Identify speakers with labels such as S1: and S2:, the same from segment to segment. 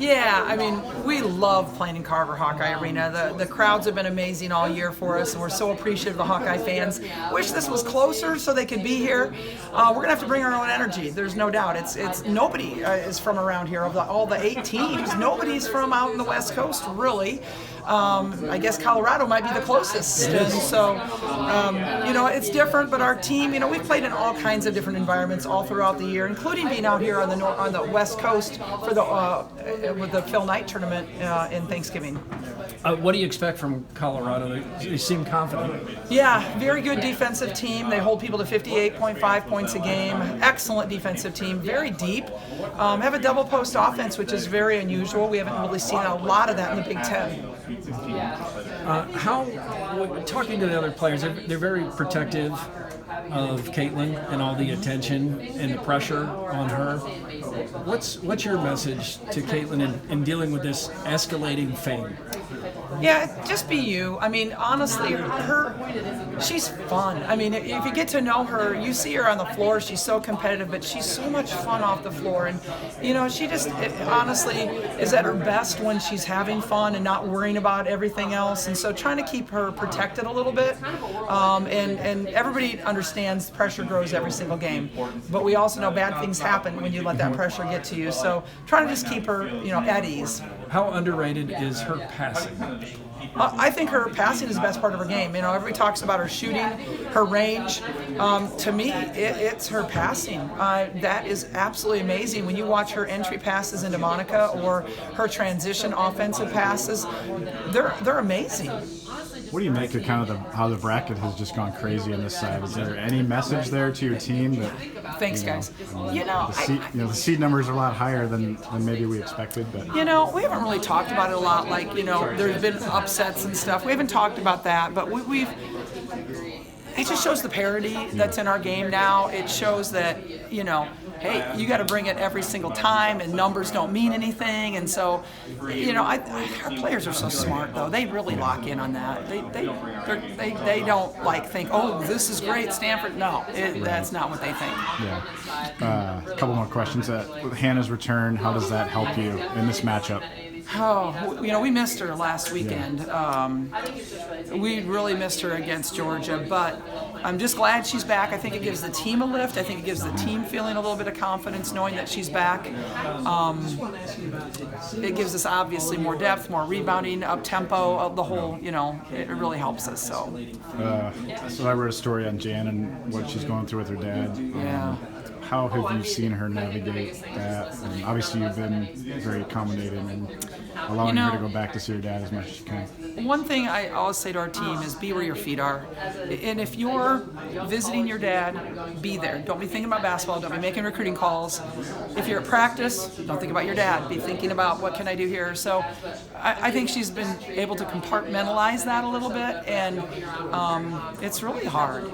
S1: Yeah, I mean, we love playing in Carver Hawkeye Arena. The crowds have been amazing all year for us, and we're so appreciative of the Hawkeye fans. Wish this was closer so they could be here. We're gonna have to bring our own energy. There's no doubt. It's nobody is from around here. Of all the 8 teams, nobody's from out in the West Coast really. I guess Colorado might be the closest, and so it's different. But our team, we've played in all kinds of different environments all throughout the year, including being out here on the West Coast for with the Phil Knight tournament in Thanksgiving.
S2: What do you expect from Colorado? They seem confident.
S1: Yeah, very good defensive team. They hold people to 58.5 points a game. Excellent defensive team, very deep. Have a double post offense, which is very unusual. We haven't really seen a lot of that in the Big Ten.
S2: Talking to the other players, they're very protective of Caitlin and all the attention and the pressure on her. What's your message to Caitlin in dealing with this escalating fame?
S1: Yeah, just be you. I mean, honestly, she's fun. I mean, if you get to know her, you see her on the floor, she's so competitive, but she's so much fun off the floor. And, she just honestly is at her best when she's having fun and not worrying about everything else. And so trying to keep her protected a little bit. And everybody understands pressure grows every single game. But we also know bad things happen when you let that pressure get to you. So trying to just keep her, at ease.
S2: How underrated is her passing?
S1: I think her passing is the best part of her game. Everybody talks about her shooting, her range. To me, it's her passing. That is absolutely amazing. When you watch her entry passes into Monica or her transition offensive passes, they're amazing.
S3: What do you make of kind of how the bracket has just gone crazy on this side? Is there any message there to your team that?
S1: Thanks, guys.
S3: The seed numbers are a lot higher than maybe we expected, but
S1: we haven't really talked about it a lot. Like there's been upsets and stuff. We haven't talked about that, but we've. It just shows the parity that's in our game now. It shows that hey, you got to bring it every single time, and numbers don't mean anything. And so, our players are so smart though. They really lock in on that. They don't think, oh, this is great, Stanford. No, that's not what they think.
S3: Yeah. A couple more questions. With Hannah's return, how does that help you in this matchup?
S1: Oh, we missed her last weekend. We really missed her against Georgia, but I'm just glad she's back. I think it gives the team a lift. I think it gives the team feeling a little bit of confidence knowing that she's back. It gives us obviously more depth, more rebounding, up tempo, the whole, it really helps us. So
S3: I wrote a story on Jan and what she's going through with her dad.
S1: Yeah.
S3: How have you seen her navigate that? And obviously, you've been very accommodating and allowing her to go back to see her dad as much as she can.
S1: One thing I always say to our team is be where your feet are. And if you're visiting your dad, be there. Don't be thinking about basketball. Don't be making recruiting calls. If you're at practice, don't think about your dad. Be thinking about what can I do here. So I think she's been able to compartmentalize that a little bit, and it's really hard.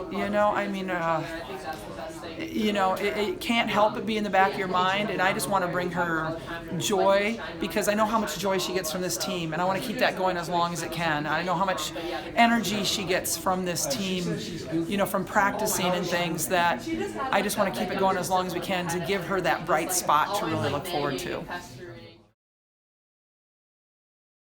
S1: It can't help but be in the back of your mind, and I just want to bring her joy because I know how much joy she gets from this team, and I want to keep that going as long as it can. I know how much energy she gets from this team, from practicing and things, that I just want to keep it going as long as we can to give her that bright spot to really look forward to.